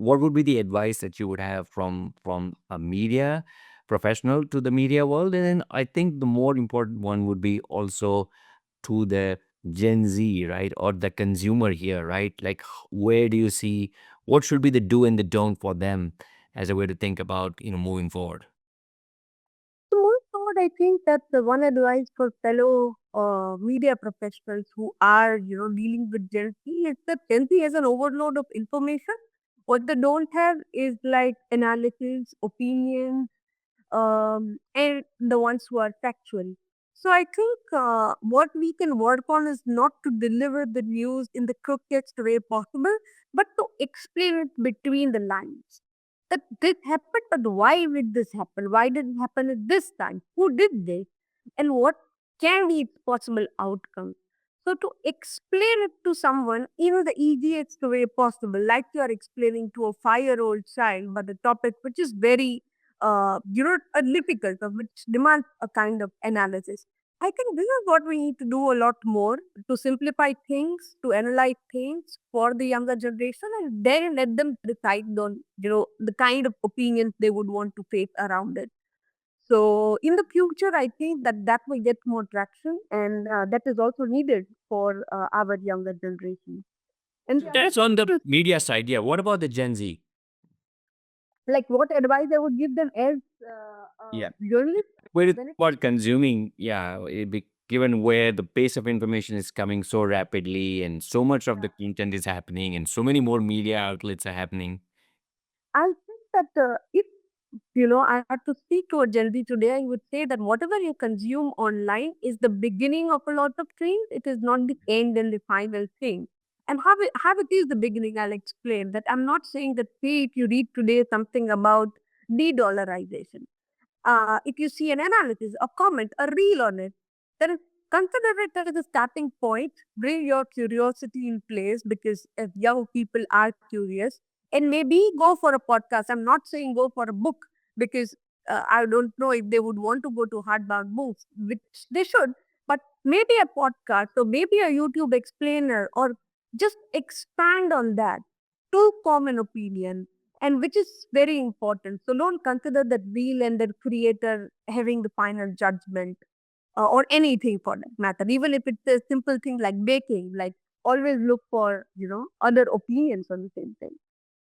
what would be the advice that you would have from a media professional to the media world? And then I think the more important one would be also to the Gen Z, right? Or the consumer here, right? Like, where do you see what should be the do and the don't for them as a way to think about, moving forward? So moving forward, I think that the one advice for fellow media professionals who are, dealing with Gen Z is that Gen Z has an overload of information. What they don't have is like analysis, opinions, and the ones who are factual. So I think what we can work on is not to deliver the news in the quickest way possible, but to explain it between the lines. That this happened, but why did this happen? Why did it happen at this time? Who did this? And what can be its possible outcome? So to explain it to someone in the easiest way possible, like you are explaining to a 5-year-old child, but the topic which is very difficult, which demands a kind of analysis. I think this is what we need to do a lot more to simplify things, to analyze things for the younger generation, and then let them decide on, the kind of opinions they would want to face around it. So in the future, I think that that will get more traction, and that is also needed for our younger generation. And the other That's on the thing is, media side. Yeah. What about the Gen Z? like, what advice I would give them as Yeah. journalists Where it's when it about consuming, yeah, given where the pace of information is coming so rapidly and so much of the content is happening and so many more media outlets are happening. I think that if I had to speak to a Gen Z today, I would say that whatever you consume online is the beginning of a lot of things. It is not the end and the final thing. And how it is the beginning, I'll explain that. I'm not saying that, say, if you read today something about de-dollarization, if you see an analysis, a comment, a reel on it, then consider it as a starting point. Bring your curiosity in place because if young people are curious, and maybe go for a podcast. I'm not saying go for a book because I don't know if they would want to go to hardbound books, which they should, but maybe a podcast or maybe a YouTube explainer or just expand on that to form an opinion, and which is very important. So don't consider that reel and the creator having the final judgment or anything for that matter. Even if it's a simple thing like baking, like always look for other opinions on the same thing.